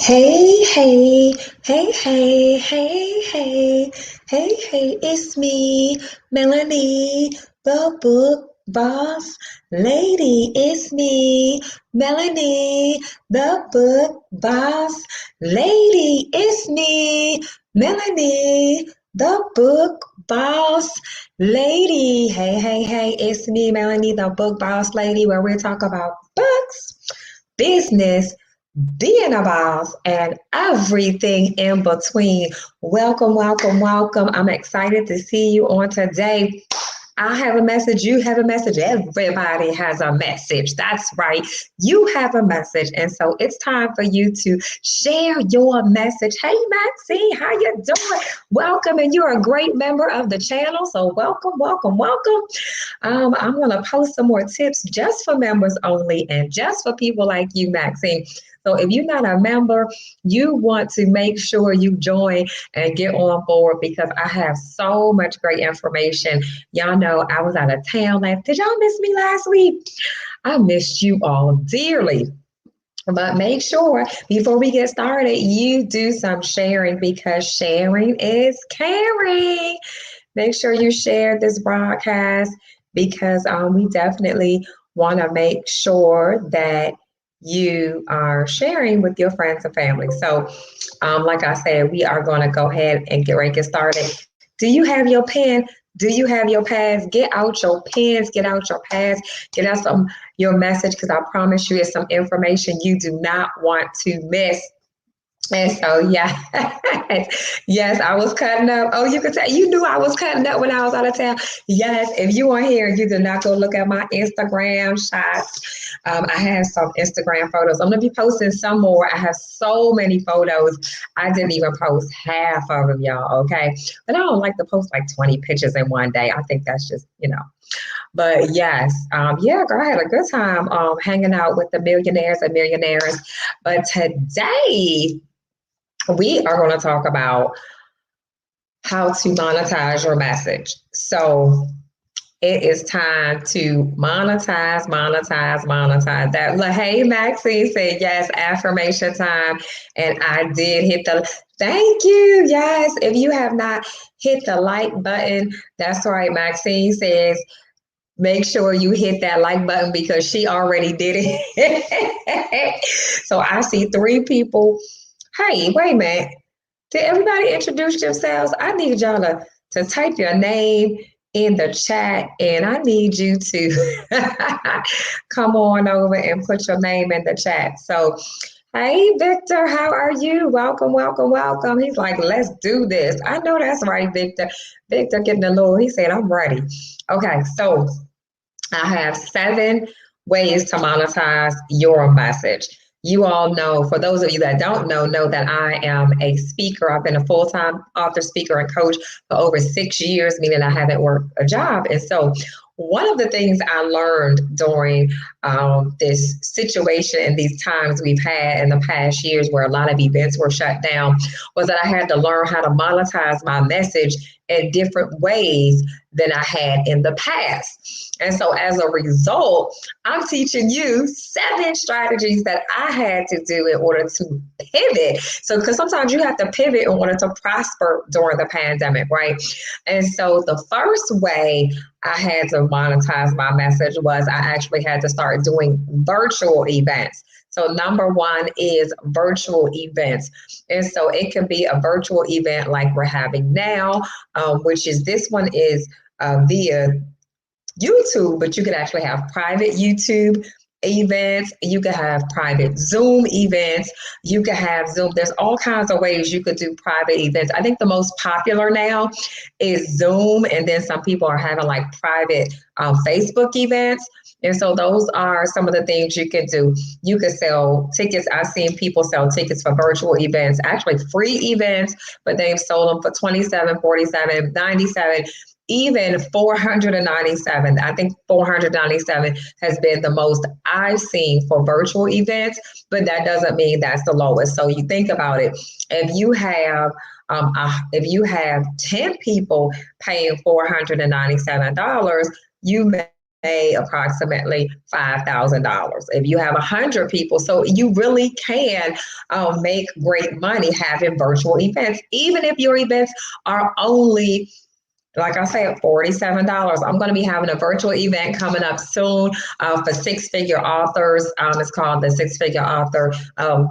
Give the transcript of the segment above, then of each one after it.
Hey, hey, hey, hey, hey, hey, hey, hey, it's me, Melanie, the book boss lady. It's me, Melanie, the book boss lady. It's me, Melanie, the book boss lady. Hey, hey, hey, it's me, Melanie, the book boss lady, where we talk about books, business, being a boss, and everything in between. Welcome, welcome, welcome. I'm excited to see you on today. I have a message. You have a message. Everybody has a message. That's right. You have a message. And so it's time for you to share your message. Hey, Maxine, how you doing? Welcome. And you're a great member of the channel. So welcome, welcome, welcome. I'm going to post some more tips just for members only and just for people like you, Maxine. So if you're not a member, you want to make sure you join and get on board because I have so much great information. Y'all know I was out of town last. Did y'all miss me last week? I missed you all dearly. But make sure before we get started, you do some sharing because sharing is caring. Make sure you share this broadcast because we definitely want to make sure that you are sharing with your friends and family. So like I said, we are going to go ahead and get ready to get started. Do you have your pen? Do you have your pads? Get out your pens, get out your pads, get out your message because I promise you it's some information you do not want to miss. And so, yeah, yes, I was cutting up. Oh, you could tell, you knew I was cutting up when I was out of town. Yes, if you weren't here, you did not go look at my Instagram shots. I have some Instagram photos. I'm going to be posting some more. I have so many photos. I didn't even post half of them, y'all, okay? But I don't like to post like 20 pictures in one day. I think that's just, But yes, yeah, girl, I had a good time hanging out with the millionaires and millionaires. But today, we are going to talk about how to monetize your message. So it is time to monetize. That, hey, Maxine said, yes, affirmation time. And I did hit thank you. Yes, if you have not hit the like button, that's right. Maxine says, make sure you hit that like button because she already did it. So I see 3 people. Hey, wait a minute. Did everybody introduce themselves? I need y'all to type your name in the chat and I need you to come on over and put your name in the chat. So, hey, Victor, how are you? Welcome, welcome, welcome. He's like, let's do this. I know that's right, Victor. Victor getting a little, he said, I'm ready. Okay, so I have 7 ways to monetize your message. You all know, for those of you that don't know that I am a speaker. I've been a full-time author, speaker, and coach for over 6 years, meaning I haven't worked a job. And so one of the things I learned during this situation and these times we've had in the past years where a lot of events were shut down was that I had to learn how to monetize my message in different ways than I had in the past. And so as a result, I'm teaching you 7 strategies that I had to do in order to pivot. So, because sometimes you have to pivot in order to prosper during the pandemic, right? And so the first way I had to monetize my message was I actually had to start doing virtual events. So number 1 is virtual events. And so it can be a virtual event like we're having now, which is this one is via YouTube, but you could actually have private YouTube events. You could have private Zoom events. You could have Zoom. There's all kinds of ways you could do private events. I think the most popular now is Zoom. And then some people are having like private Facebook events. And so those are some of the things you can do. You could sell tickets. I've seen people sell tickets for virtual events, actually free events, but they've sold them for $27, $47, $97, even $497. I think $497 has been the most I've seen for virtual events, but that doesn't mean that's the lowest. So you think about it. If you have 10 people paying $497, you made approximately $5,000. If you have 100 people, so you really can make great money having virtual events, even if your events are only, like I said, $47. I'm going to be having a virtual event coming up soon for six-figure authors. It's called the Six-Figure Author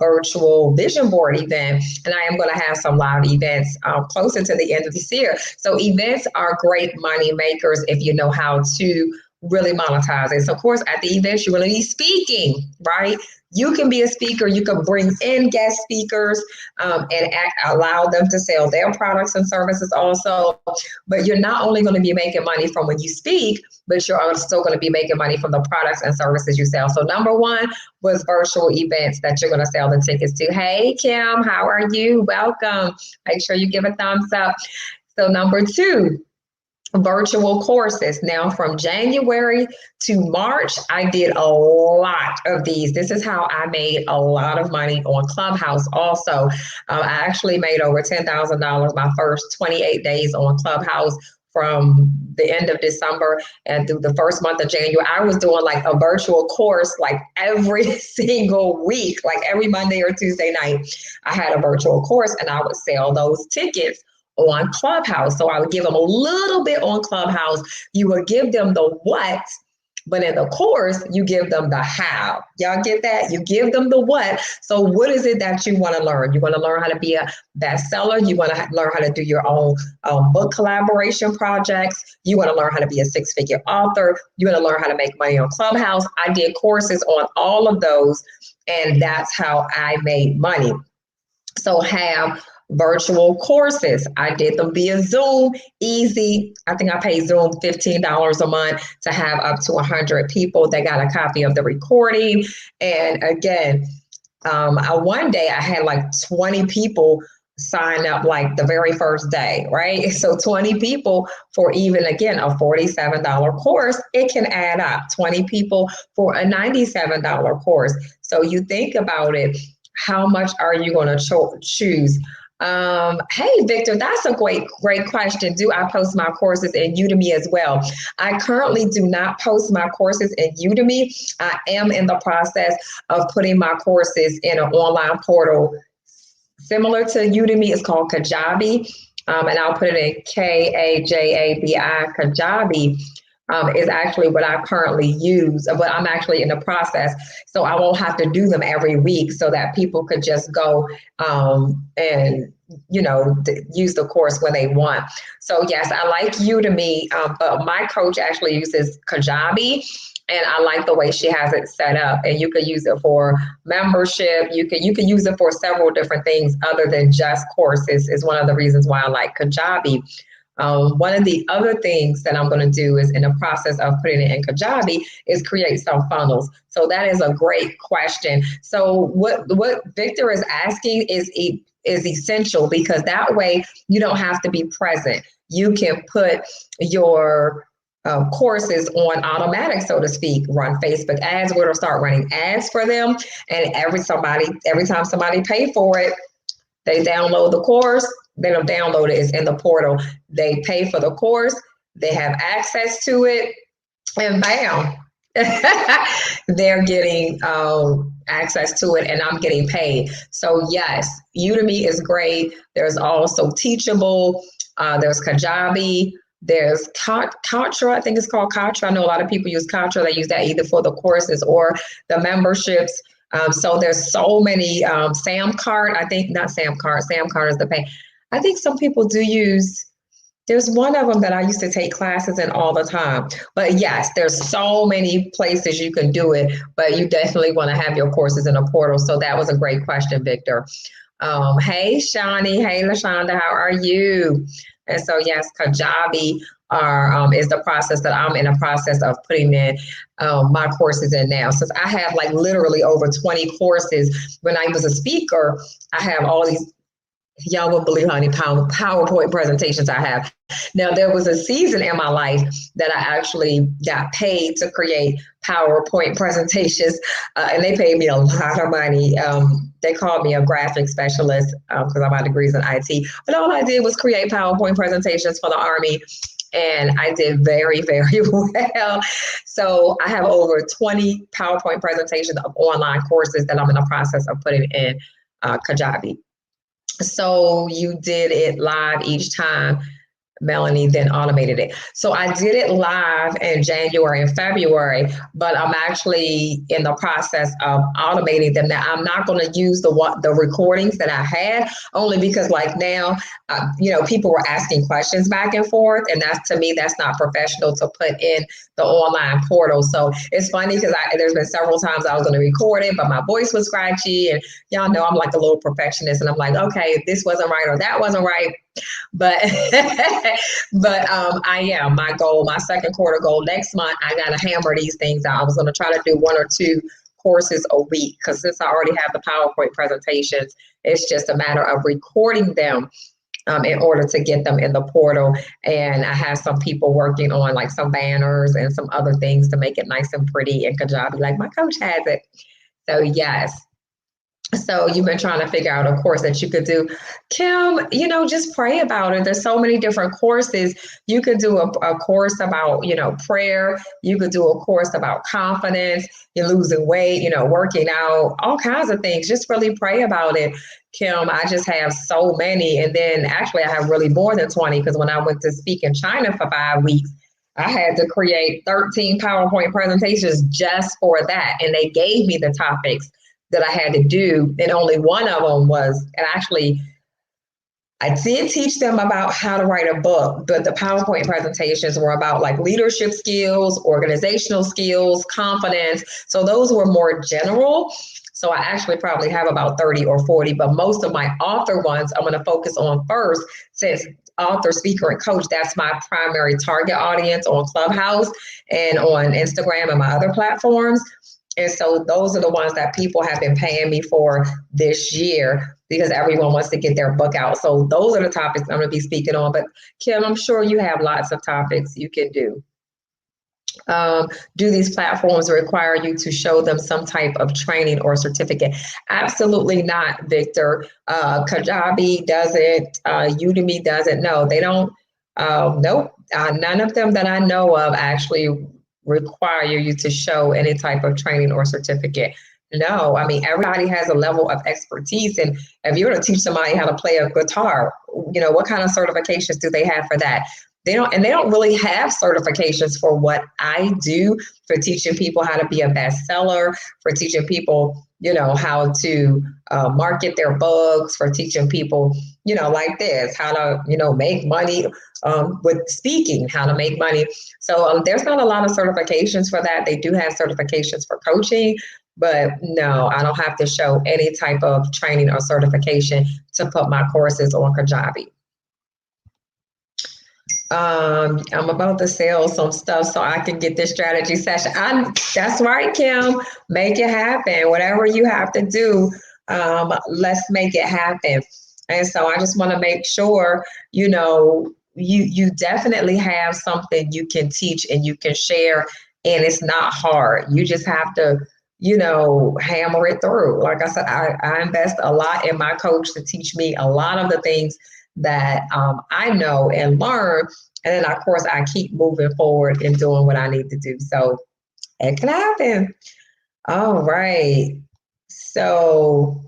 Virtual Vision Board event. And I am going to have some live events closer to the end of this year. So events are great money makers if you know how to really monetize it. So of course, at the events, you're going to be speaking, right? You can be a speaker. You can bring in guest speakers and allow them to sell their products and services also. But you're not only going to be making money from when you speak, but you're also going to be making money from the products and services you sell. So number one was virtual events that you're going to sell the tickets to. Hey, Kim, how are you? Welcome. Make sure you give a thumbs up. So number two, virtual courses. Now from January to March, I did a lot of these. This is how I made a lot of money on Clubhouse also. I actually made over $10,000 my first 28 days on Clubhouse from the end of December and through the first month of January. I was doing like a virtual course like every single week, like every Monday or Tuesday night. I had a virtual course and I would sell those tickets on Clubhouse. So I would give them a little bit on Clubhouse. You would give them the what, but in the course, you give them the how. Y'all get that? You give them the what. So what is it that you want to learn? You want to learn how to be a bestseller. You want to learn how to do your own book collaboration projects. You want to learn how to be a six-figure author. You want to learn how to make money on Clubhouse. I did courses on all of those, and that's how I made money. So have virtual courses. I did them via Zoom, easy. I think I paid Zoom $15 a month to have up to 100 people. They got a copy of the recording. And again, one day I had like 20 people sign up like the very first day, right? So 20 people for even, again, a $47 course, it can add up. 20 people for a $97 course. So you think about it, how much are you going to choose? Hey, Victor, that's a great question. Do I post my courses in Udemy as well? I currently do not post my courses in Udemy. I am in the process of putting my courses in an online portal similar to Udemy. It's called Kajabi, and I'll put it in Kajabi. Kajabi is actually what I currently use, but I'm actually in the process. So I won't have to do them every week so that people could just go and, use the course when they want. So yes, I like Udemy, but my coach actually uses Kajabi. And I like the way she has it set up. And you could use it for membership. You can use it for several different things other than just courses, is one of the reasons why I like Kajabi. One of the other things that I'm going to do is in the process of putting it in Kajabi is create some funnels. So that is a great question. So what Victor is asking is essential, because that way you don't have to be present. You can put your courses on automatic, so to speak, run Facebook ads, where to start running ads for them. And every time somebody pay for it, they download the course. They don't download it, it's in the portal. They pay for the course, they have access to it, and bam, they're getting access to it, and I'm getting paid. So yes, Udemy is great. There's also Teachable, there's Kajabi, there's Katra, I think it's called Katra. I know a lot of people use Katra. They use that either for the courses or the memberships. So there's so many, Samcart, I think, not Samcart, Samcart is the pay. I think some people do use, there's one of them that I used to take classes in all the time. But yes, there's so many places you can do it, but you definitely want to have your courses in a portal. So that was a great question, Victor. Hey, Shawnee. Hey, LaShonda, how are you? And so yes, Kajabi is the process that I'm in a process of putting in my courses in now. Since I have like literally over 20 courses. When I was a speaker, I have all these, y'all wouldn't believe how many PowerPoint presentations I have. Now, there was a season in my life that I actually got paid to create PowerPoint presentations, and they paid me a lot of money. They called me a graphic specialist because I have degrees in IT. But all I did was create PowerPoint presentations for the Army. and I did very, very well. So I have over 20 PowerPoint presentations of online courses that I'm in the process of putting in Kajabi. So you did it live each time, Melanie then automated it. So I did it live in January and February, but I'm actually in the process of automating them. Now I'm not going to use the recordings that I had, only because like now, people were asking questions back and forth, and that's, to me, that's not professional to put in the online portal. So it's funny because there's been several times I was going to record it, but my voice was scratchy, and y'all know I'm like a little perfectionist, and I'm like, okay, this wasn't right or that wasn't right. But I am, my goal, my second quarter goal next month, I got to hammer these things out. I was going to try to do 1 or 2 courses a week, because since I already have the PowerPoint presentations, it's just a matter of recording them in order to get them in the portal. And I have some people working on like some banners and some other things to make it nice and pretty in Kajabi, like my coach has it. So yes. So you've been trying to figure out a course that you could do. Kim, just pray about it. There's so many different courses. You could do a course about, prayer. You could do a course about confidence, you're losing weight, working out, all kinds of things. Just really pray about it, Kim. I just have so many. And then actually I have really more than 20, because when I went to speak in China for 5 weeks, I had to create 13 PowerPoint presentations just for that. And they gave me the topics that I had to do, and only one of them was, and actually I did teach them about how to write a book, but the PowerPoint presentations were about like leadership skills, organizational skills, confidence. So those were more general. So I actually probably have about 30 or 40, but most of my author ones I'm going to focus on first, since author, speaker, and coach, that's my primary target audience on Clubhouse and on Instagram and my other platforms. And so those are the ones that people have been paying me for this year, because everyone wants to get their book out. So those are the topics I'm going to be speaking on. But Kim, I'm sure you have lots of topics you can do. Do these platforms require you to show them some type of training or certificate? Absolutely not, Victor. Kajabi doesn't, Udemy doesn't. No, they don't. Nope. None of them that I know of actually require you to show any type of training or certificate. No, I mean, everybody has a level of expertise. And if you're going to teach somebody how to play a guitar, what kind of certifications do they have for that? They don't really have certifications for what I do, for teaching people how to be a bestseller, for teaching people, how to market their books, for teaching people, like this, how to, make money with speaking, how to make money. So there's not a lot of certifications for that. They do have certifications for coaching, but no, I don't have to show any type of training or certification to put my courses on Kajabi. I'm about to sell some stuff so I can get this strategy session. That's right, Kim. Make it happen. Whatever you have to do, let's make it happen. And so I just want to make sure, you definitely have something you can teach and you can share, and it's not hard. You just have to, hammer it through. Like I said, I invest a lot in my coach to teach me a lot of the things that I know and learn. And then, of course, I keep moving forward and doing what I need to do. So it can happen. All right. So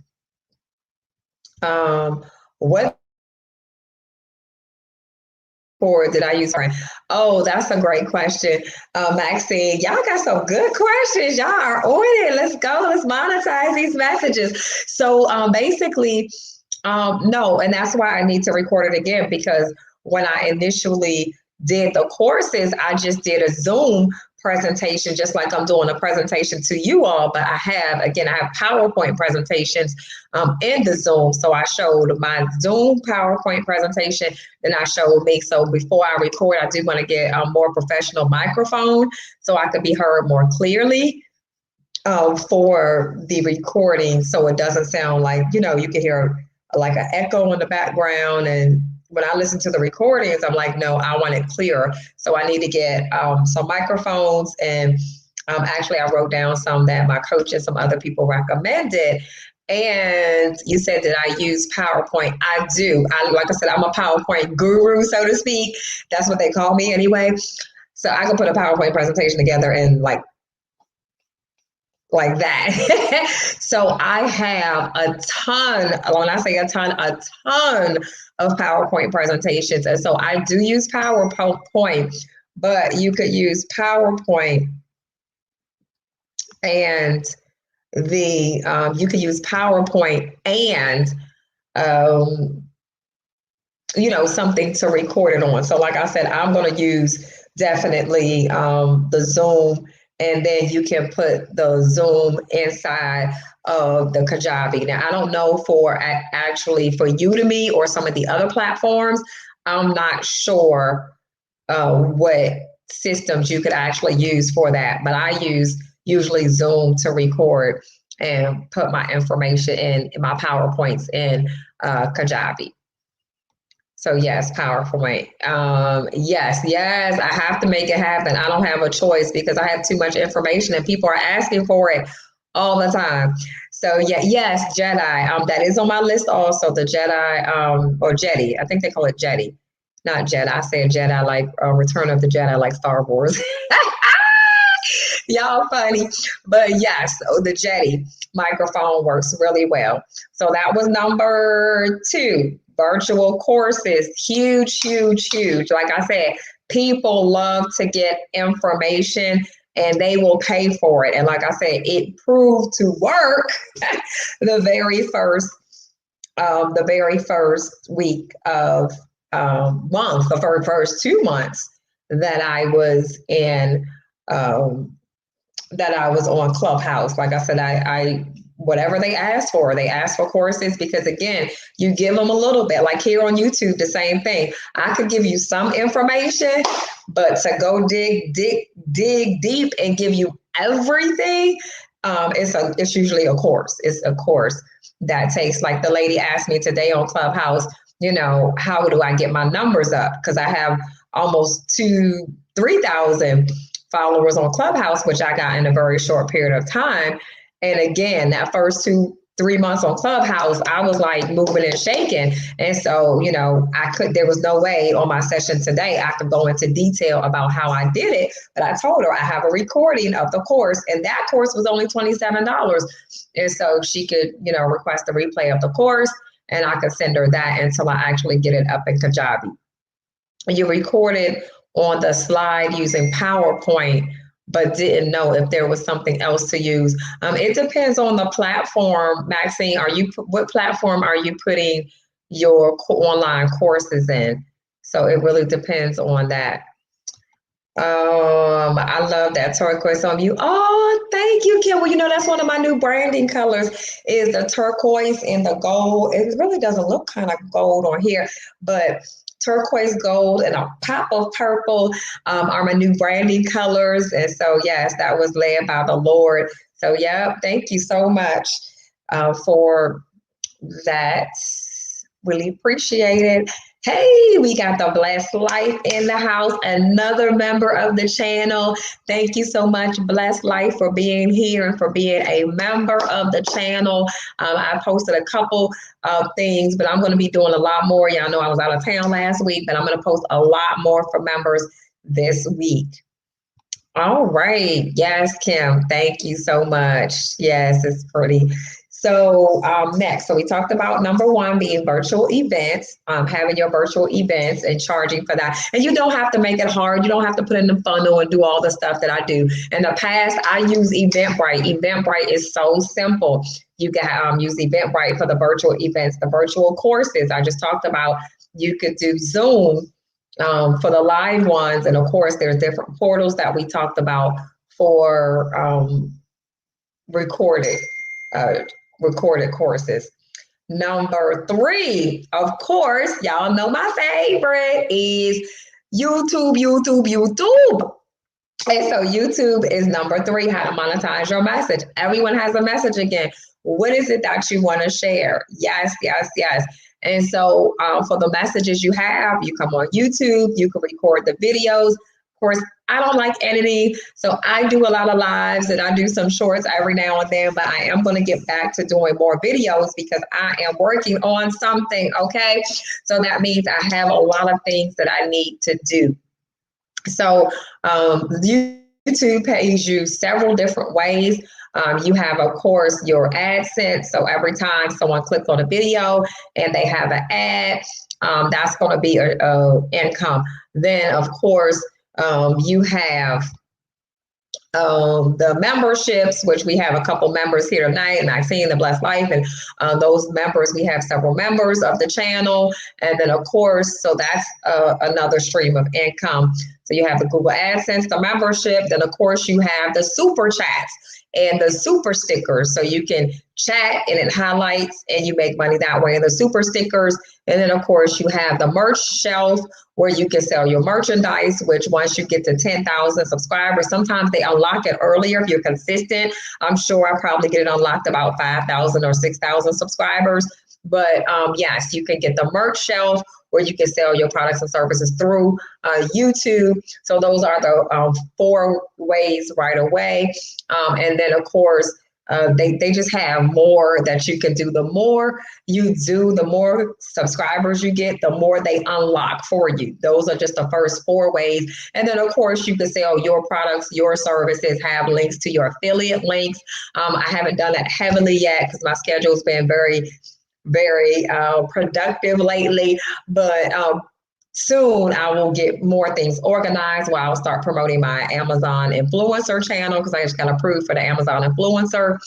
what board did I use? Oh, that's a great question, Maxine. Y'all got some good questions. Y'all are on it. Let's go. Let's monetize these messages. So basically, no, and that's why I need to record it again, because when I initially did the courses, I just did a Zoom presentation, just like I'm doing a presentation to you all, but I have PowerPoint presentations in the Zoom. So I showed my Zoom PowerPoint presentation, then I showed me. So before I record, I do want to get a more professional microphone so I could be heard more clearly for the recording, so it doesn't sound like, you can hear like an echo in the background. And when I listen to the recordings, I'm like, no, I want it clearer. So I need to get some microphones. And actually, I wrote down some that my coach and some other people recommended. And you said that I use PowerPoint. I do. Like I said, I'm a PowerPoint guru, so to speak. That's what they call me anyway. So I can put a PowerPoint presentation together in like that. So I have a ton, when I say a ton of PowerPoint presentations. And so I do use PowerPoint, but you could use PowerPoint and you could use PowerPoint and something to record it on. So like I said, I'm going to use definitely the Zoom, and then you can put the Zoom inside of the Kajabi. Now, I don't know for Udemy or some of the other platforms. I'm not sure what systems you could actually use for that, but I use usually Zoom to record and put my information in my PowerPoints in Kajabi. So yes, PowerPoint. Yes, I have to make it happen. I don't have a choice because I have too much information and people are asking for it all the time. So yeah, yes, Jedi. That is on my list also, the Jedi, or Jedi. I think they call it Jedi, not Jedi. I say Jedi like Return of the Jedi, like Star Wars. Y'all funny. But yes, the Jedi microphone works really well. So that was number 2. Virtual courses, huge. Like I said, people love to get information and they will pay for it. And like I said, it proved to work the very first week of month, the very first 2 months that I was in, that I was on Clubhouse. Like I said, I whatever they ask for courses, because again, you give them a little bit. Like here on YouTube, the same thing. I could give you some information, but to go dig deep and give you everything, it's usually a course. It's a course that takes, like the lady asked me today on Clubhouse, how do I get my numbers up? Because I have almost 3,000 followers on Clubhouse, which I got in a very short period of time. And again, that first 2-3 months on Clubhouse, I was like moving and shaking. And so, there was no way on my session today I could go into detail about how I did it. But I told her I have a recording of the course, and that course was only $27. And so she could, request a replay of the course, and I could send her that until I actually get it up in Kajabi. You recorded on the slide using PowerPoint, but didn't know if there was something else to use. It depends on the platform. Maxine, what platform are you putting your online courses in? So it really depends on that. I love that turquoise on you. Oh, thank you, Kim. Well, that's one of my new branding colors is the turquoise and the gold. It really doesn't look kind of gold on here, but turquoise gold and a pop of purple are my new branding colors. And so, yes, that was led by the Lord. So, yeah, thank you so much for that. Really appreciate it. Hey, we got the Blessed Life in the house, another member of the channel. Thank you so much, Blessed Life, for being here and for being a member of the channel. I posted a couple of things, but I'm going to be doing a lot more. Y'all know I was out of town last week, but I'm going to post a lot more for members this week. All right. Yes, Kim, thank you so much. Yes, it's pretty. So next, so we talked about number 1 being virtual events, having your virtual events and charging for that. And you don't have to make it hard. You don't have to put in the funnel and do all the stuff that I do. In the past, I use Eventbrite. Eventbrite is so simple. You can use Eventbrite for the virtual events, the virtual courses I just talked about. You could do Zoom for the live ones. And of course, there's different portals that we talked about for recorded courses. Number 3, of course, y'all know my favorite is YouTube. And so YouTube is number 3, how to monetize your message. Everyone has a message again. What is it that you want to share? Yes. And so for the messages you have, you come on YouTube, you can record the videos. Of course, I don't like editing, so I do a lot of lives and I do some shorts every now and then, but I am going to get back to doing more videos because I am working on something, okay? So that means I have a lot of things that I need to do. So YouTube pays you several different ways. You have, of course, your AdSense. So every time someone clicks on a video and they have an ad, that's going to be a income. Then, of course, you have the memberships, which we have a couple members here tonight, and I've seen the Blessed Life, and those members, we have several members of the channel. And then, of course, so that's another stream of income. So you have the Google AdSense, the membership, then of course you have the super chats and the super stickers. So you can chat and it highlights and you make money that way. And the super stickers. And then of course you have the merch shelf where you can sell your merchandise, which once you get to 10,000 subscribers, sometimes they unlock it earlier if you're consistent. I'm sure I probably get it unlocked about 5,000 or 6,000 subscribers. But yes, you can get the merch shelf where you can sell your products and services through YouTube. So those are the 4 ways right away. And then, of course, they just have more that you can do. The more you do, the more subscribers you get, the more they unlock for you. Those are just the first 4 ways. And then, of course, you can sell your products, your services, have links to your affiliate links. I haven't done that heavily yet because my schedule's been very productive lately, but soon I will get more things organized where I'll start promoting my Amazon influencer channel because I just got approved for the Amazon influencer.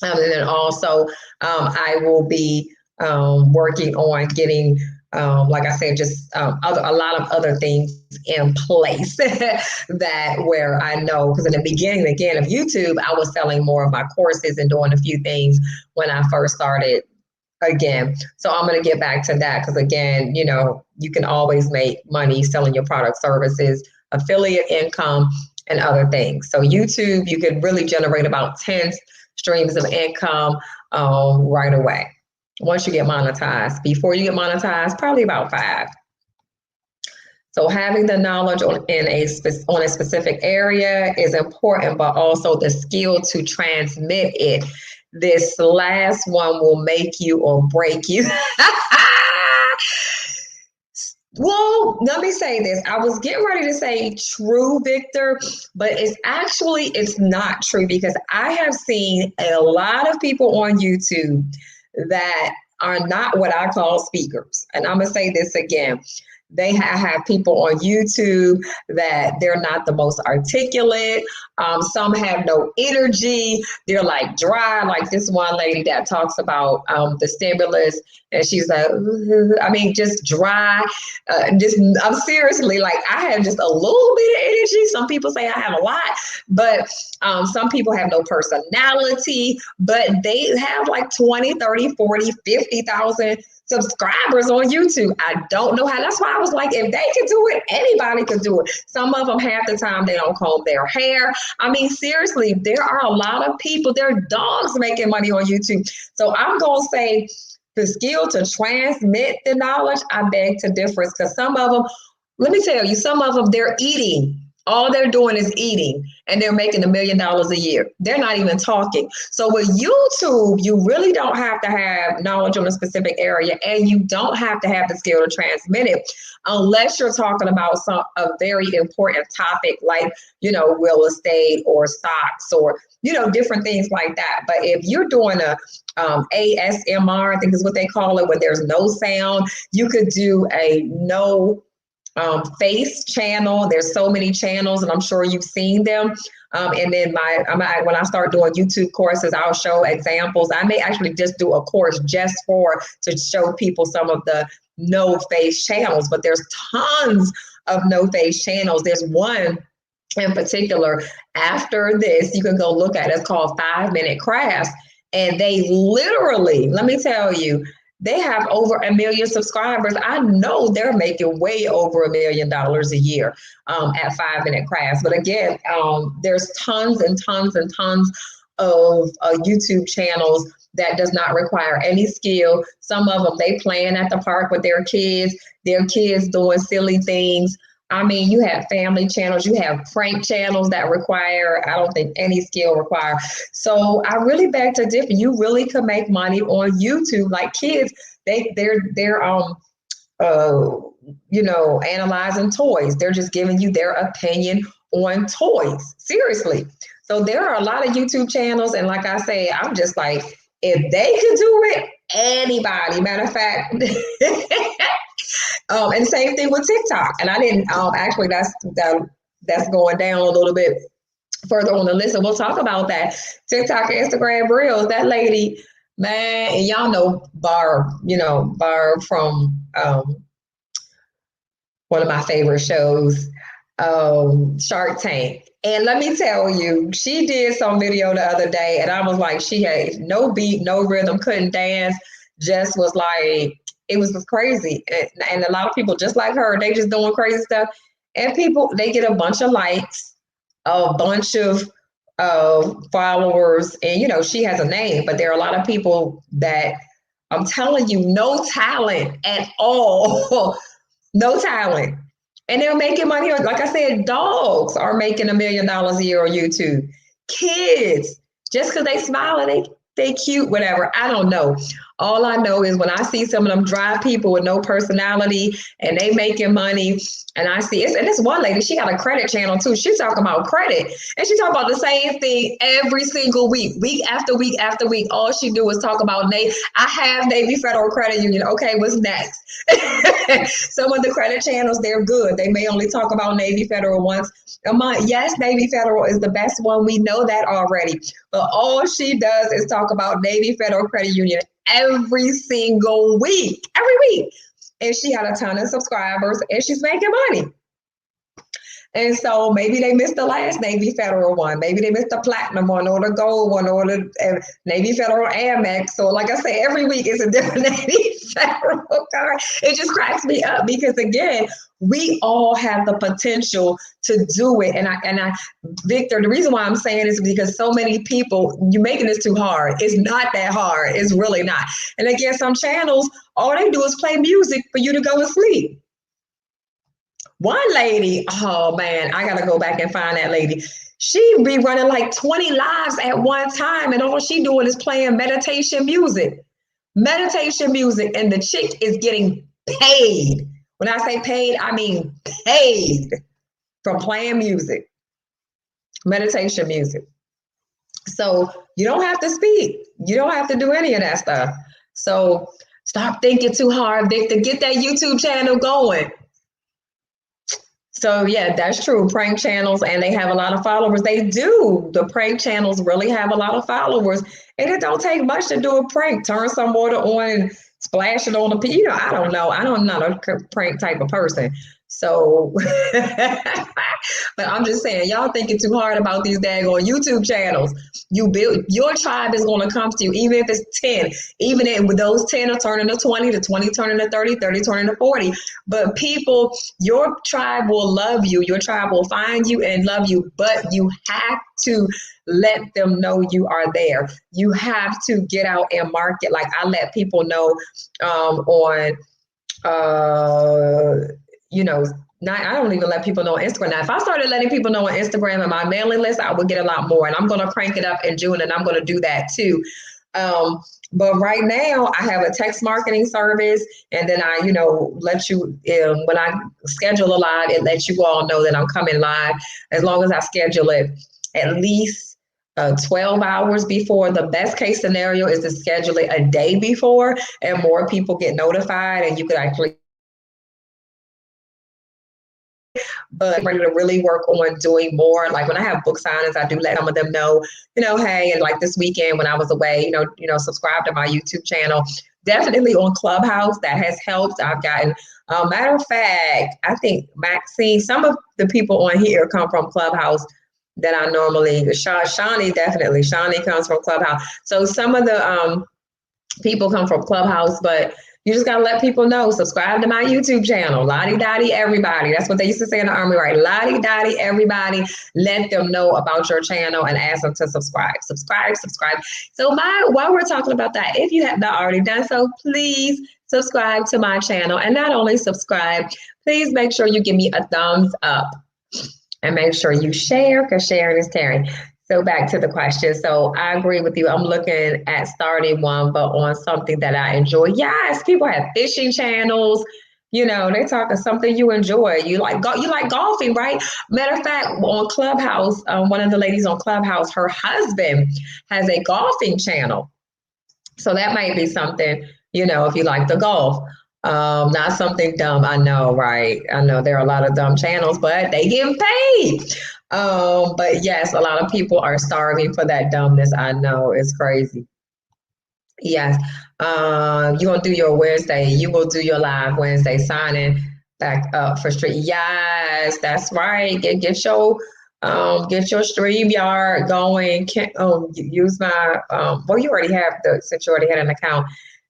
And then also I will be working on getting like I said, just a lot of other things in place that where I know, because in the beginning, again, of YouTube, I was selling more of my courses and doing a few things when I first started again. So I'm going to get back to that because again, you know, you can always make money selling your product, services, affiliate income, and other things. So YouTube, you can really generate about 10 streams of income right away once you get monetized. Before you get monetized, probably about 5. So having the knowledge on a specific area is important, but also the skill to transmit it. This last one will make you or break you. Well, let me say this. I was getting ready to say true, Victor, but it's not true because I have seen a lot of people on YouTube that are not what I call speakers. And I'm going to say this again. They have people on YouTube that they're not the most articulate. Some have no energy. They're like dry, like this one lady that talks about the stimulus. And she's like, I mean, just dry. I'm seriously like, I have just a little bit of energy. Some people say I have a lot, but some people have no personality, but they have like 20, 30, 40, 50,000 subscribers on YouTube. I don't know how. That's why I was like, if they can do it, anybody can do it. Some of them half the time they don't comb their hair. I mean, seriously, there are a lot of people, there are dogs making money on YouTube. So I'm going to say the skill to transmit the knowledge, I beg to differ because some of them, let me tell you, some of them, they're eating. All they're doing is eating and they're making $1 million a year. They're not even talking. So with YouTube, you really don't have to have knowledge on a specific area and you don't have to have the skill to transmit it unless you're talking about a very important topic like, you know, real estate or stocks or, you know, different things like that. But if you're doing a ASMR, I think is what they call it, when there's no sound, you could do a no face channel. There's so many channels and I'm sure you've seen them. And then when I start doing YouTube courses, I'll show examples. I may actually just do a course just to show people some of the no face channels, but there's tons of no face channels. There's one in particular after this, you can go look at it. It's called 5-Minute Crafts. And they literally, let me tell you, they have over 1 million subscribers. I know they're making way over $1 million a year at 5-Minute Crafts. But again, there's tons and tons and tons of YouTube channels that does not require any skill. Some of them, they playing at the park with their kids doing silly things. I mean, you have family channels, you have prank channels that require, I don't think any skill required. So I really beg to differ. You really could make money on YouTube. Like kids, they're uh, analyzing toys. They're just giving you their opinion on toys. Seriously. So there are a lot of YouTube channels. And like I say, I'm just like, if they could do it, anybody. Matter of fact, and same thing with TikTok. And I didn't actually that's going down a little bit further on the list, and we'll talk about that. TikTok, Instagram Reels. That lady, man, and y'all know Barb from one of my favorite shows, Shark Tank. And let me tell you, she did some video the other day, and I was like, she had no beat, no rhythm, couldn't dance, just was like, it was just crazy. And a lot of people just like her, they just doing crazy stuff. And people, they get a bunch of likes, a bunch of followers, and she has a name, but there are a lot of people that I'm telling you, no talent at all. No talent. And they're making money. Like I said, dogs are making $1 million a year on YouTube. Kids, just because they smiling, they cute, whatever. I don't know. All I know is when I see some of them dry people with no personality and they making money, and I see and this one lady, she got a credit channel too. She's talking about credit, and she talk about the same thing every single week after week after week. All she do is talk about I have Navy Federal Credit Union. Okay, what's next? Some of the credit channels, they're good. They may only talk about Navy Federal once a month. Yes, Navy Federal is the best one. We know that already. But all she does is talk about Navy Federal Credit Union every single week. Every week. And she had a ton of subscribers, and she's making money. And so maybe they missed the last Navy Federal one. Maybe they missed the platinum one or the gold one or the Navy Federal Amex. So like I say, every week it's a different Navy Federal card. It just cracks me up because, again, we all have the potential to do it. And I, Victor, the reason why I'm saying is because so many people, you're making this too hard. It's not that hard. It's really not. And again, some channels, all they do is play music for you to go to sleep. One lady, oh man, I gotta go back and find that lady. She be running like 20 lives at one time, and all she doing is playing meditation music. Meditation music, and the chick is getting paid. When I say paid, I mean paid from playing music, meditation music. So you don't have to speak. You don't have to do any of that stuff. So stop thinking too hard, Victor. Get that YouTube channel going. So yeah, that's true. Prank channels, and they have a lot of followers. They do. The prank channels really have a lot of followers, and it don't take much to do a prank. Turn some water on and splash it on the I don't know. I'm not a prank type of person. So, but I'm just saying, y'all thinking too hard about these daggone YouTube channels. You build, your tribe is going to come to you, even if it's 10, even if those 10 are turning to 20, the 20 turning to 30, 30 turning to 40. But people, your tribe will love you. Your tribe will find you and love you, but you have to let them know you are there. You have to get out and market. Like I let people know I don't even let people know on Instagram. Now, if I started letting people know on Instagram and my mailing list, I would get a lot more. And I'm going to crank it up in June, and I'm going to do that too. But right now, I have a text marketing service, and then I, let you, when I schedule a live, it lets you all know that I'm coming live, as long as I schedule it at least 12 hours before. The best case scenario is to schedule it a day before, and more people get notified, and you could actually. But I'm ready to really work on doing more. Like when I have book signings, I do let some of them know, hey, and like this weekend when I was away, subscribe to my YouTube channel. Definitely on Clubhouse, that has helped. I've gotten, matter of fact, I think Maxine, some of the people on here come from Clubhouse that I normally, Shawnee definitely, Shawnee comes from Clubhouse. So some of the people come from Clubhouse, but you just got to let people know, subscribe to my YouTube channel, lottie-dottie everybody. That's what they used to say in the Army, right? Lottie-dottie everybody. Let them know about your channel and ask them to subscribe. Subscribe. So while we're talking about that, if you have not already done so, please subscribe to my channel. And not only subscribe, please make sure you give me a thumbs up and make sure you share, because sharing is caring. So back to the question. So I agree with you. I'm looking at starting one, but on something that I enjoy. Yes, people have fishing channels. You know, they talk of something you enjoy. You like golfing, right? Matter of fact, on Clubhouse, one of the ladies on Clubhouse, her husband has a golfing channel. So that might be something, you know, if you like the golf. Not something dumb. I know, right? I know there are a lot of dumb channels, but they get paid. But yes, a lot of people are starving for that dumbness. I know, it's crazy. Yes. You're gonna do your Wednesday. You will do your live Wednesday signing back up for street. Yes, that's right. Get your StreamYard going. Use my well, you already have since you already had an account.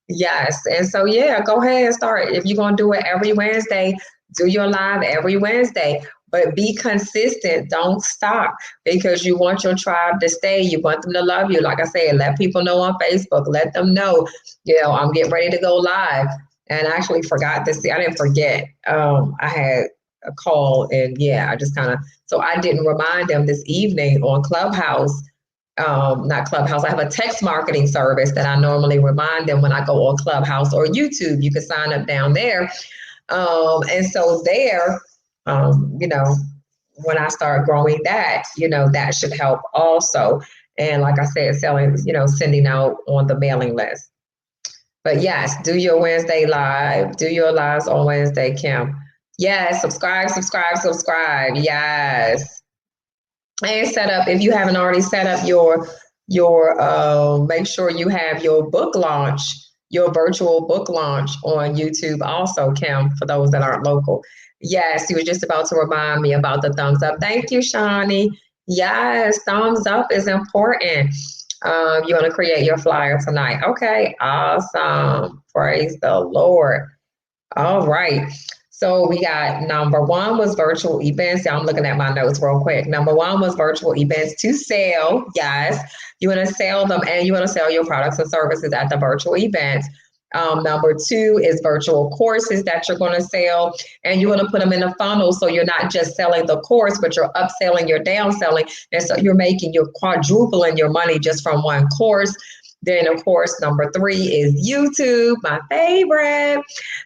Yes. And so yeah, go ahead and start. If you're gonna do it every Wednesday, do your live every Wednesday. But be consistent. Don't stop, because you want your tribe to stay. You want them to love you. Like I said, let people know on Facebook. Let them know, you know, I'm getting ready to go live. And I actually forgot to see. I didn't forget. I had a call, and yeah, I just kind of, so I didn't remind them this evening on Clubhouse. Not Clubhouse. I have a text marketing service that I normally remind them when I go on Clubhouse or YouTube. You can sign up down there. And so there, you know, when I start growing that, you know, that should help also. And like I said, selling, you know, sending out on the mailing list. But yes, do your Wednesday live. Do your lives on Wednesday, Kim. Yes, subscribe. Yes. And set up, if you haven't already set up your make sure you have your book launch, your virtual book launch on YouTube also, Kim, for those that aren't local. Yes, you were just about to remind me about the thumbs up. Thank you, Shawnee. Yes, thumbs up is important. You want to create your flyer tonight. Okay, awesome. Praise the Lord. All right. So we got number one was virtual events. I'm looking at my notes real quick. Number one was virtual events to sell. Yes, you want to sell them, and you want to sell your products and services at the virtual events. Number two is virtual courses that you're going to sell, and you want to put them in a funnel, so you're not just selling the course, but you're upselling, you're downselling, and so you're quadrupling your money just from one course. Then, of course, number three is YouTube, my favorite.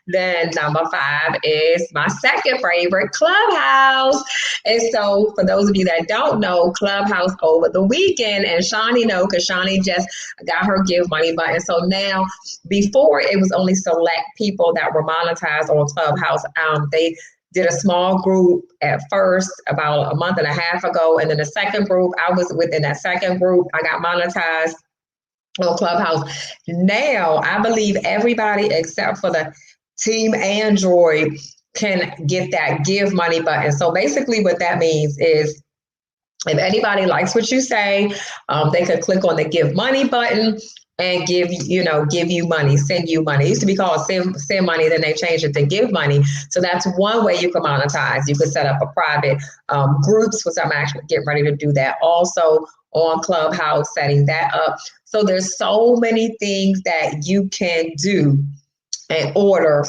Then number five is my second favorite, Clubhouse. And so for those of you that don't know, Clubhouse over the weekend, and Shawnee know, because Shawnee just got her give money button. So now, before it was only select people that were monetized on Clubhouse. They did a small group at first about a month and a half ago. And then the second group, I was within that second group, I got monetized on Clubhouse. Now, I believe everybody except for the Team Android can get that give money button. So basically what that means is, if anybody likes what you say, they could click on the give money button and give you money, send you money. It used to be called send money, then they changed it to give money. So that's one way you can monetize. You could set up a private groups, which I'm actually getting ready to do that also on Clubhouse, setting that up. So there's so many things that you can do in order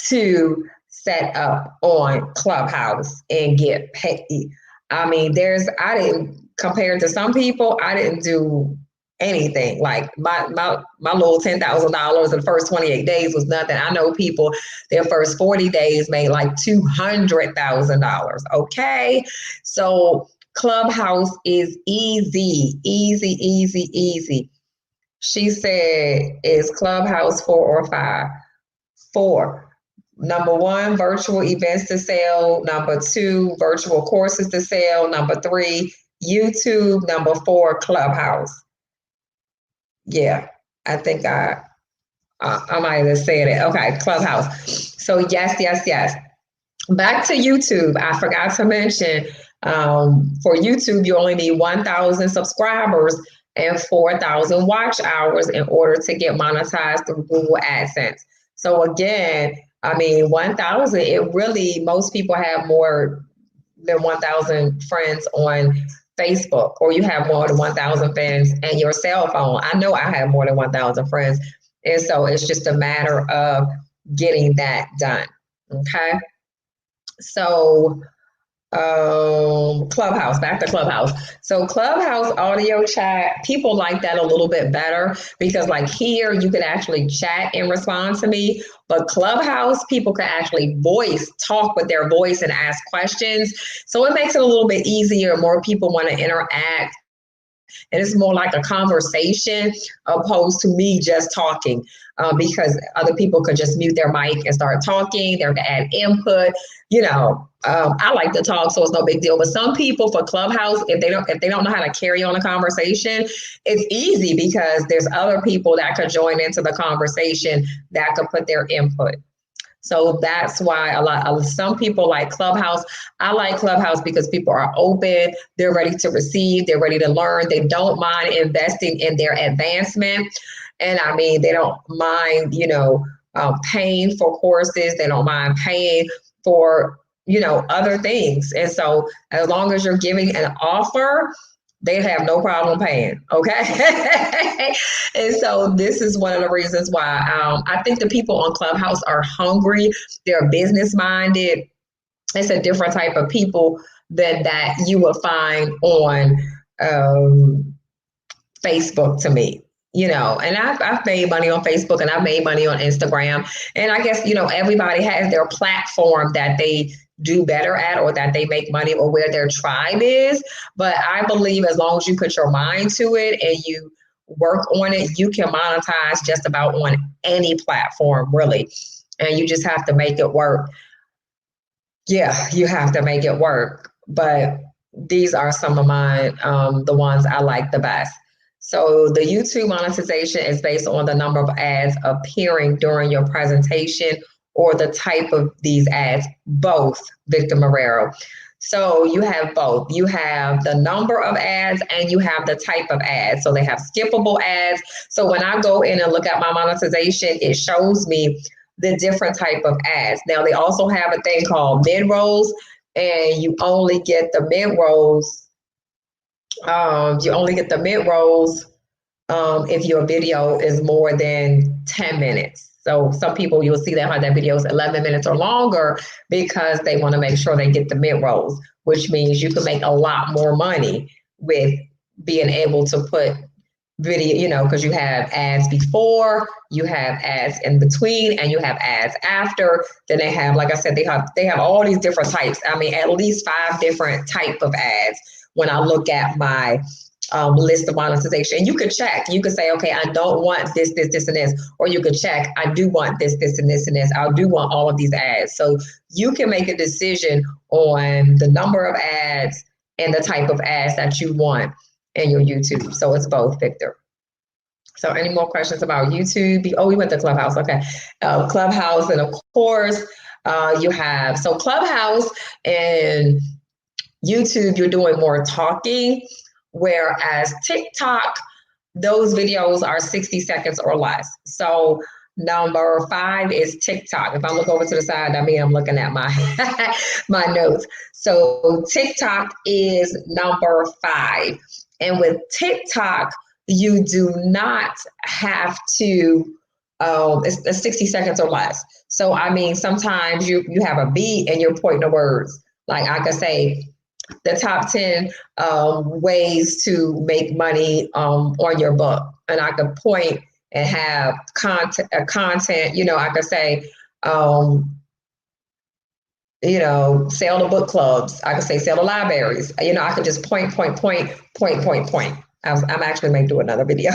to set up on Clubhouse and get paid. I mean, compared to some people, I didn't do anything. Like my little $10,000 in the first 28 days was nothing. I know people, their first 40 days made like $200,000. Okay. So Clubhouse is easy. She said, is Clubhouse 4 or 5? 4. Number 1, virtual events to sell. Number 2, virtual courses to sell. Number 3, YouTube. Number 4, Clubhouse. Yeah, I think I might have said it. Okay, Clubhouse. So yes. Back to YouTube. I forgot to mention, for YouTube, you only need 1,000 subscribers and 4,000 watch hours in order to get monetized through Google AdSense. So again, I mean, 1,000, most people have more than 1,000 friends on Facebook, or you have more than 1,000 friends in your cell phone. I know I have more than 1,000 friends. And so it's just a matter of getting that done. Okay. So Clubhouse, back to Clubhouse. So Clubhouse audio chat, people like that a little bit better because like here you could actually chat and respond to me, but Clubhouse people could actually talk with their voice and ask questions. So it makes it a little bit easier. More people want to interact. And it's more like a conversation opposed to me just talking, because other people could just mute their mic and start talking. They can add input. I like to talk, so it's no big deal. But some people for Clubhouse, if they don't know how to carry on a conversation, it's easy because there's other people that could join into the conversation that could put their input. So that's why some people like Clubhouse. I like Clubhouse because people are open, they're ready to receive, they're ready to learn, they don't mind investing in their advancement. And I mean, they don't mind, paying for courses, they don't mind paying for, other things. And so as long as you're giving an offer, they have no problem paying. Okay. And so this is one of the reasons why I think the people on Clubhouse are hungry. They're business minded. It's a different type of people than that you will find on Facebook to me. And I've made money on Facebook and I've made money on Instagram. And I guess, everybody has their platform that they do better at or that they make money or where their tribe is. But I believe as long as you put your mind to it and you work on it, you can monetize just about on any platform, really. And you just have to make it work. Yeah, you have to make it work. But these are some of mine, the ones I like the best. So the YouTube monetization is based on the number of ads appearing during your presentation or the type of these ads, both, Victor Marrero. So you have both. You have the number of ads and you have the type of ads. So they have skippable ads. So when I go in and look at my monetization, it shows me the different type of ads. Now they also have a thing called mid-rolls, and you only get the mid-rolls. If your video is more than 10 minutes. So some people, you'll see that video is 11 minutes or longer because they want to make sure they get the mid-rolls, which means you can make a lot more money with being able to put video, because you have ads before, you have ads in between, and you have ads after. Then they have, like I said, they have all these different types. I mean, at least 5 different type of ads when I look at my list of monetization. And you could check. You could say, okay, I don't want this, and this. Or you could check, I do want this, and this, and this. I do want all of these ads. So you can make a decision on the number of ads and the type of ads that you want in your YouTube. So it's both, Victor. So any more questions about YouTube? Oh, we went to Clubhouse. Okay. Clubhouse. And of course, you have, so Clubhouse and YouTube, you're doing more talking, whereas TikTok, those videos are 60 seconds or less. So number 5 is TikTok. If I look over to the side, I mean, I'm looking at my my notes. So TikTok is number 5. And with TikTok, you do not have to, it's 60 seconds or less. So, I mean, sometimes you have a beat and you're pointing the words. Like I could say, the top 10 ways to make money on your book. And I could point and have content, I could say, sell to book clubs. I could say sell to libraries. I could just point. I'm actually going to do another video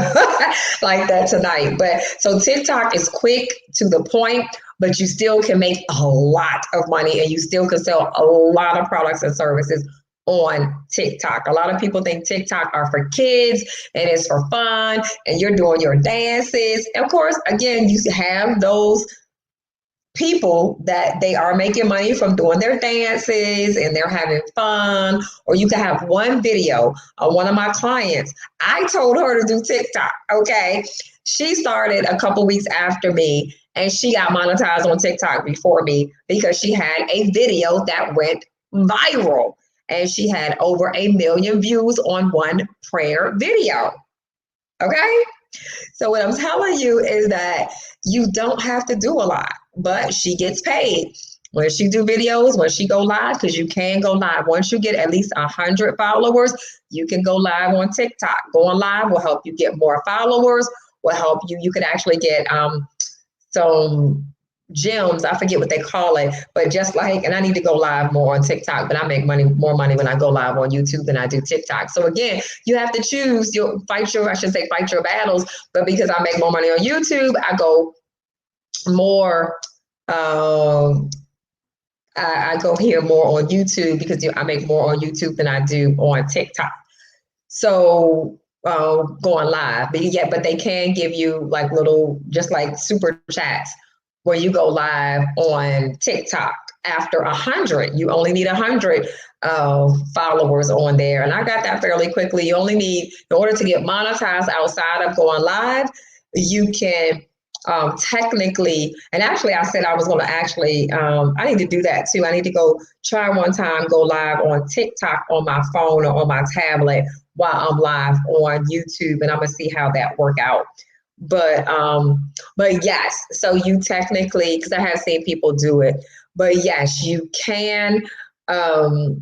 like that tonight. But so TikTok is quick to the point, but you still can make a lot of money and you still can sell a lot of products and services on TikTok. A lot of people think TikTok are for kids and it's for fun and you're doing your dances. And of course, again, you have those people that they are making money from doing their dances and they're having fun. Or you can have one video of one of my clients. I told her to do TikTok. Okay. She started a couple weeks after me and she got monetized on TikTok before me because she had a video that went viral and she had over 1 million views on one prayer video. Okay. So what I'm telling you is that you don't have to do a lot, but she gets paid. When she do videos, when she go live, because you can go live. Once you get at least 100 followers, you can go live on TikTok. Going live will help you get more followers, will help you. You could actually get some gems. I forget what they call it, but just like, and I need to go live more on TikTok, but I make more money when I go live on YouTube than I do TikTok. So again, you have to choose fight your battles, but because I make more money on YouTube, I go more, I go here more on YouTube because I make more on YouTube than I do on TikTok. So going live, but they can give you like little, just like super chats where you go live on TikTok after 100. You only need 100 followers on there. And I got that fairly quickly. You only need, in order to get monetized outside of going live, you can technically, and actually I said I was going to actually, I need to do that too. I need to go try one time, go live on TikTok on my phone or on my tablet while I'm live on YouTube, and I'm gonna see how that work out. But yes, so you technically, because I have seen people do it, but yes, you can. You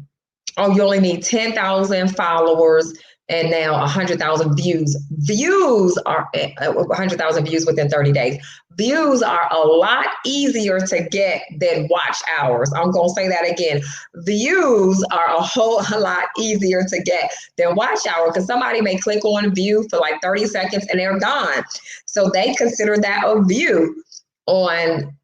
only need 10,000 followers and now 100,000 views. Views are 100,000 views within 30 days. Views are a lot easier to get than watch hours. I'm going to say that again. Views are a whole lot easier to get than watch hour, because somebody may click on view for like 30 seconds and they're gone. So they consider that a view on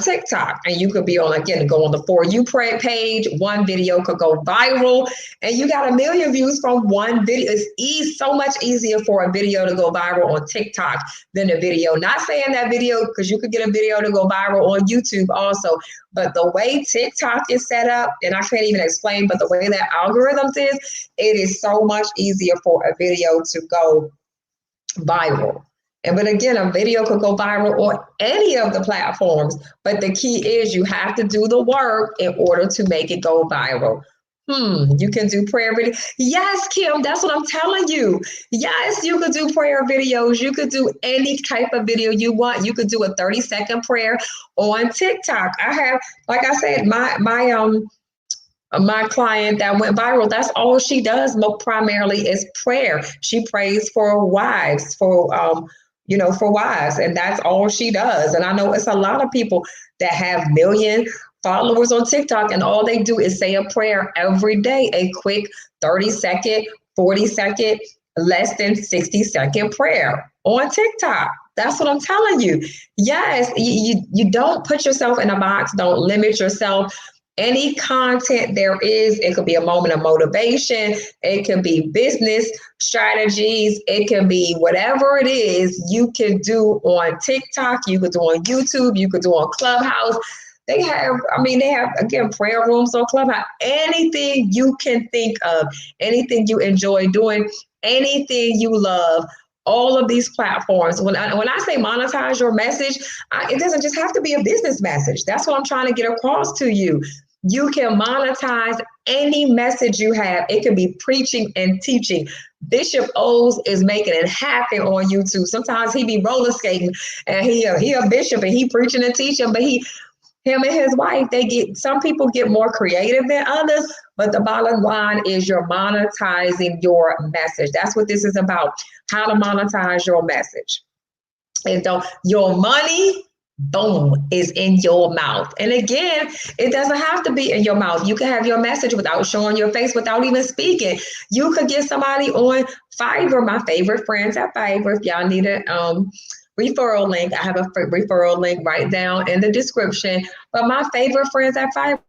TikTok. And you could be on, again, go on the For You page. One video could go viral and you got 1 million views from one video. It's so much easier for a video to go viral on TikTok than a video. Not saying that video, because you could get a video to go viral on YouTube also. But the way TikTok is set up, and I can't even explain, but the way that algorithms is, it is so much easier for a video to go viral. But again, a video could go viral on any of the platforms, but the key is you have to do the work in order to make it go viral. You can do prayer video. Yes, Kim, that's what I'm telling you. Yes, you could do prayer videos. You could do any type of video you want. You could do a 30-second prayer on TikTok. I have, like I said, my client that went viral, that's all she does primarily is prayer. She prays for wives, for wives, and that's all she does. And I know it's a lot of people that have million followers on TikTok, and all they do is say a prayer every day, a quick 30-second, 40-second, less than 60-second prayer on TikTok. That's what I'm telling you. Yes, you don't put yourself in a box. Don't limit yourself. Any content there is, it could be a moment of motivation, it can be business strategies, it can be whatever it is you can do on TikTok, you could do on YouTube, you could do on Clubhouse. They have, again, prayer rooms on Clubhouse. Anything you can think of, anything you enjoy doing, anything you love, all of these platforms. When I say monetize your message, it doesn't just have to be a business message. That's what I'm trying to get across to you. You can monetize any message you have. It can be preaching and teaching. Bishop O's is making it happen on YouTube. Sometimes he be roller skating and he a bishop and he preaching and teaching, but him and his wife, some people get more creative than others, but the bottom line is you're monetizing your message. That's what this is about, how to monetize your message. And your money, boom, is in your mouth. And again, it doesn't have to be in your mouth. You can have your message without showing your face, without even speaking. You could get somebody on Fiverr, my favorite friends at Fiverr. If y'all need a referral link, I have a referral link right down in the description. But my favorite friends at Fiverr,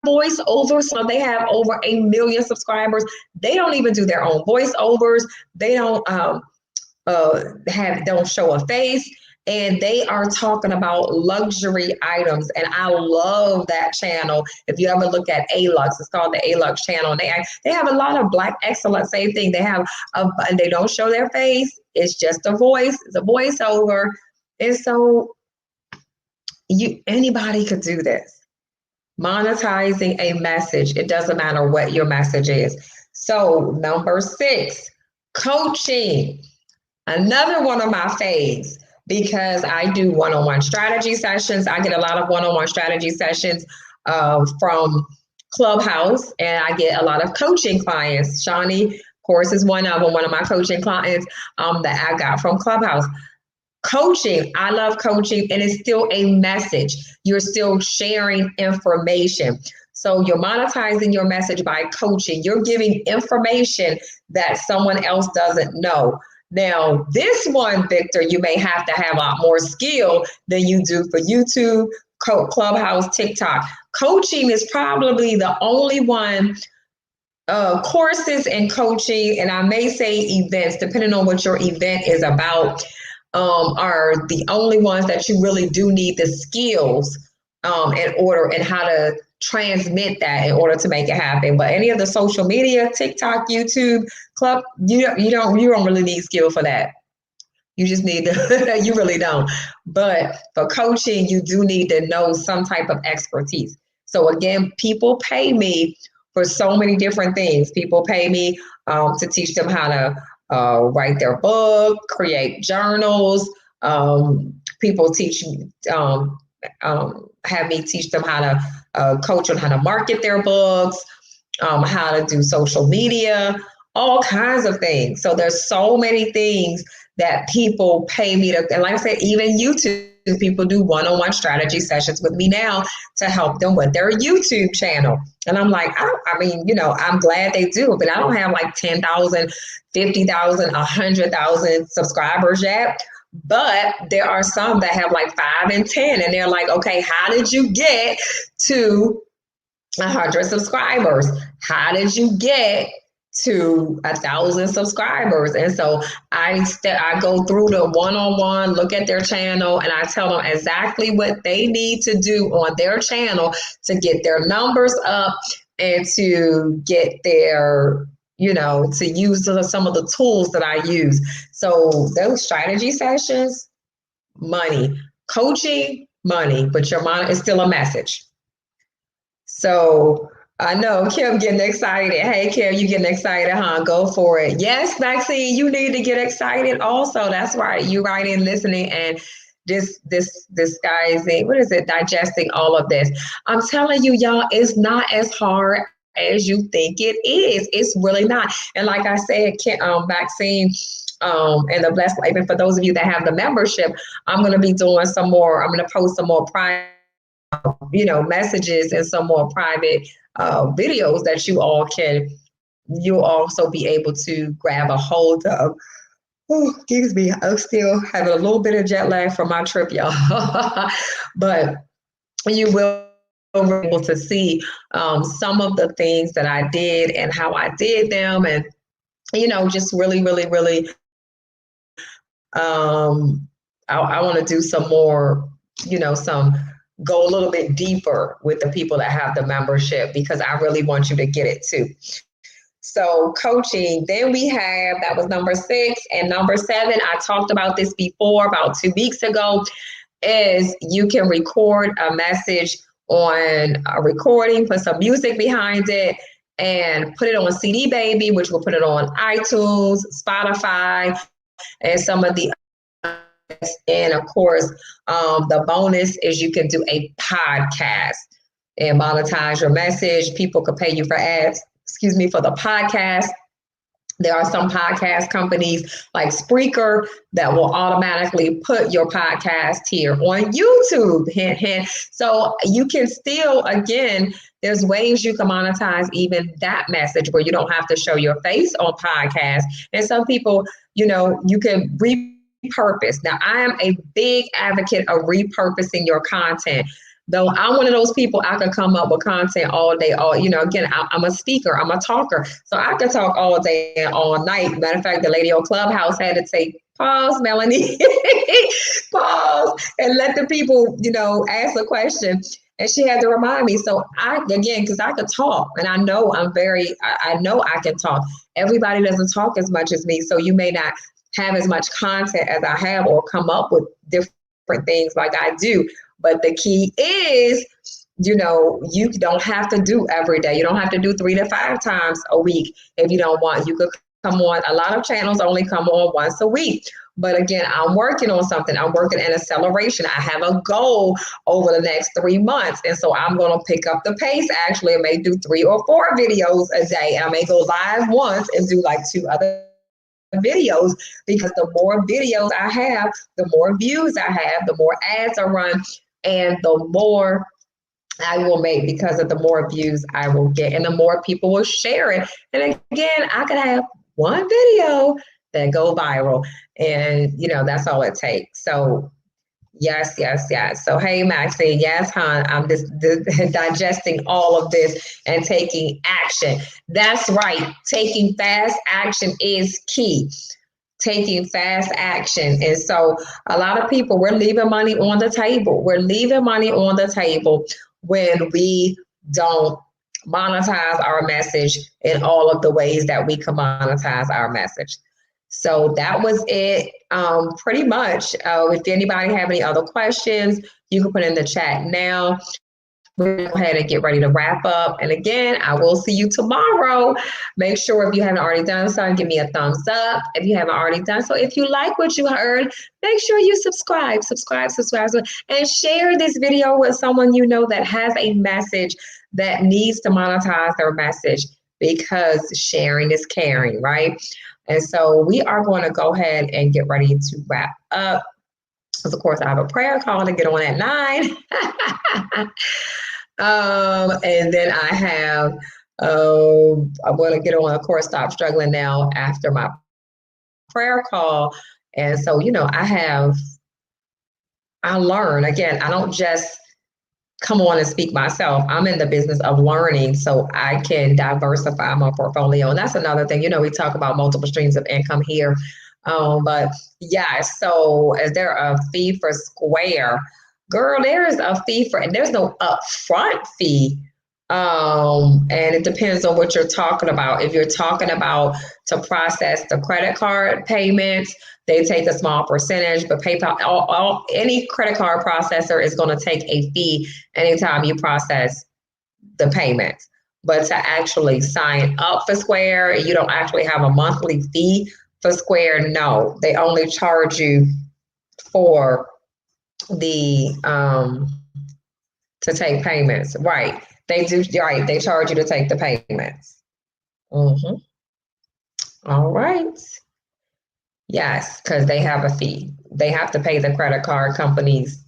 voiceovers, so they have over 1 million subscribers. They don't even do their own voiceovers. They don't don't show a face, and they are talking about luxury items. And I love that channel. If you ever look at ALux, it's called the ALux channel. And they have a lot of Black excellence. Same thing. They have and they don't show their face. It's just a voice. It's a voiceover. And so anybody could do this. Monetizing a message. It doesn't matter what your message is. So number 6, Coaching, another one of my faves, because I do one-on-one strategy sessions. I get a lot of one-on-one strategy sessions from Clubhouse, and I get a lot of coaching clients. Shawnee, of course, is one of them, one of my coaching clients that I got from Clubhouse. Coaching, I love coaching, and it's still a message. You're still sharing information. So you're monetizing your message by coaching. You're giving information that someone else doesn't know. Now, this one, Victor, you may have to have a lot more skill than you do for YouTube, Clubhouse, TikTok. Coaching is probably the only one. Courses and coaching, and I may say events, depending on what your event is about, are the only ones that you really do need the skills in order, and how to transmit that in order to make it happen. But any of the social media, TikTok, YouTube, Club, you don't really need skill for that. You just need to, you really don't. But for coaching, you do need to know some type of expertise. So again, people pay me for so many different things. People pay me to teach them how to write their book, create journals. People teach have me teach them how to coach on how to market their books, how to do social media, all kinds of things. So there's so many things that people pay me to, and like I said, even YouTube, people do one-on-one strategy sessions with me now to help them with their YouTube channel. And I'm like, I mean, I'm glad they do, but I don't have like 10,000, 50,000, 100,000 subscribers yet. But there are some that have like 5 and 10, and they're like, okay, how did you get to 100 subscribers? How did you get to 1,000 subscribers? And so I go through the one-on-one, look at their channel, and I tell them exactly what they need to do on their channel to get their numbers up and to get their, to use some of the tools that I use. So those strategy sessions, money. Coaching, money, but your money is still a message. So I know Kim getting excited. Hey, Kim, you getting excited, huh? Go for it. Yes, Maxine, you need to get excited also. That's right. You right in listening, and this guy is digesting all of this. I'm telling you, y'all, it's not as hard as you think it is. It's really not. And like I said, Maxine, and the blessed, even for those of you that have the membership, I'm going to be doing some more. I'm going to post some more private, messages and some more private videos that you'll also be able to grab a hold of. Oh, excuse me. I'm still having a little bit of jet lag from my trip, y'all. But you will be able to see some of the things that I did and how I did them. And, just really, really, really, I want to do some more, go a little bit deeper with the people that have the membership, because I really want you to get it too. So coaching, then we have, that was number 6, and number 7, I talked about this before, about 2 weeks ago, is you can record a message on a recording, put some music behind it, and put it on CD Baby, which will put it on iTunes, Spotify, and some of the, and of course, the bonus is you can do a podcast and monetize your message. People could pay you for ads, for the podcast. There are some podcast companies like Spreaker that will automatically put your podcast here on YouTube. Hint, hint. So you can still, again, there's ways you can monetize even that message where you don't have to show your face on podcast. And some people, you can repurpose. Now, I am a big advocate of repurposing your content. Though I'm one of those people, I can come up with content all day, again, I'm a speaker, I'm a talker. So I can talk all day and all night. Matter of fact, the lady on Clubhouse had to say, pause, Melanie, pause, and let the people, ask a question. And she had to remind me. So because I could talk, and I know I know I can talk. Everybody doesn't talk as much as me. So you may not have as much content as I have, or come up with different things like I do. But the key is, you don't have to do every day. You don't have to do 3 to 5 times a week if you don't want. You could come on. A lot of channels only come on once a week. But again, I'm working on something. I'm working in acceleration. I have a goal over the next 3 months. And so I'm going to pick up the pace. Actually, I may do 3 or 4 videos a day. And I may go live once and do like 2 other videos, because the more videos I have, the more views I have, the more ads I run, and the more I will make, because of the more views I will get and the more people will share it. And again, I could have one video that go viral, and that's all it takes. So yes, yes, yes. So hey, Maxine, yes, hon, I'm just digesting all of this and taking action. That's right. Taking fast action is key. Taking fast action. And so a lot of people, we're leaving money on the table. We're leaving money on the table when we don't monetize our message in all of the ways that we can monetize our message. So that was it, pretty much. If anybody have any other questions, you can put in the chat now. We're going to go ahead and get ready to wrap up. And again, I will see you tomorrow. Make sure, if you haven't already done so, give me a thumbs up. If you haven't already done so, if you like what you heard, make sure you subscribe, and share this video with someone you know that has a message that needs to monetize their message, because sharing is caring, right? And so we are going to go ahead and get ready to wrap up. Because of course I have a prayer call to get on at 9. And then I have, I'm going to get on, of course, Stop Struggling Now after my prayer call. And so, I learn. Again, I don't just come on and speak myself. I'm in the business of learning so I can diversify my portfolio. And that's another thing, we talk about multiple streams of income here. But yeah, so is there a fee for Square? Girl, there is a fee and there's no upfront fee. And it depends on what you're talking about. If you're talking about to process the credit card payments, they take a small percentage, but PayPal, any credit card processor is going to take a fee anytime you process the payments. But to actually sign up for Square, you don't actually have a monthly fee for Square. No, they only charge you for the to take payments. Right. They do. Right. They charge you to take the payments. Mm-hmm. All right. Yes, because they have a fee. They have to pay the credit card companies.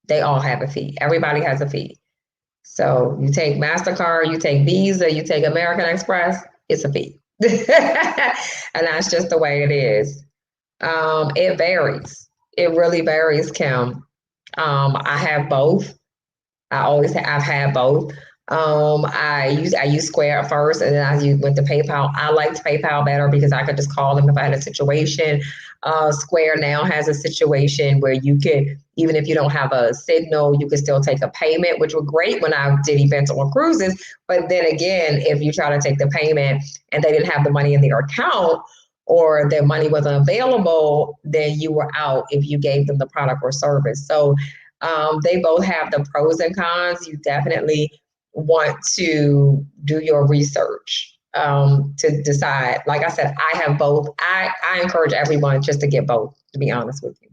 They all have a fee. Everybody has a fee. So you take MasterCard, you take Visa, you take American Express, it's a fee. And that's just the way it is. It varies. It really varies, Kim. I have both. I've had both. I use Square at first, and then I went to PayPal. I liked PayPal better because I could just call them if I had a situation. Square now has a situation where you could, even if you don't have a signal, you can still take a payment, which was great when I did events on cruises. But then again, if you try to take the payment and they didn't have the money in their account, or their money wasn't available, then you were out if you gave them the product or service. So they both have the pros and cons. You definitely want to do your research to decide. Like I said, I have both. I encourage everyone just to get both, to be honest with you.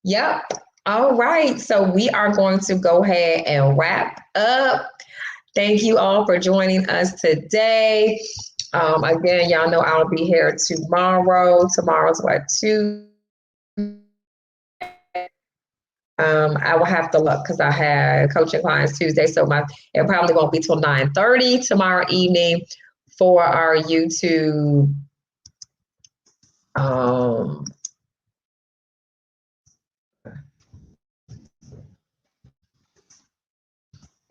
Yep. All right. So we are going to go ahead and wrap up. Thank you all for joining us today. Again, y'all know I'll be here tomorrow. Tomorrow's what, Tuesday? I will have to look because I had coaching clients Tuesday, so it probably won't be till 9:30 tomorrow evening for our YouTube.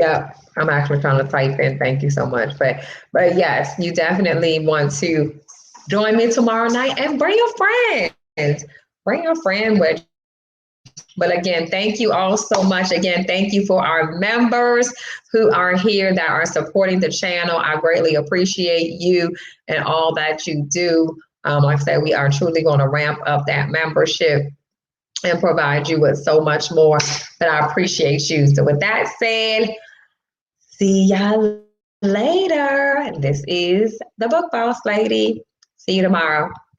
Yeah, I'm actually trying to type in. Thank you so much, but yes, you definitely want to join me tomorrow night and bring your friends. Bring your friend with. But again, thank you all so much. Again, thank you for our members who are here that are supporting the channel. I greatly appreciate you and all that you do. Like I said, we are truly going to ramp up that membership and provide you with so much more. But I appreciate you. So with that said, see y'all Later. This is the Book Boss Lady. See you tomorrow.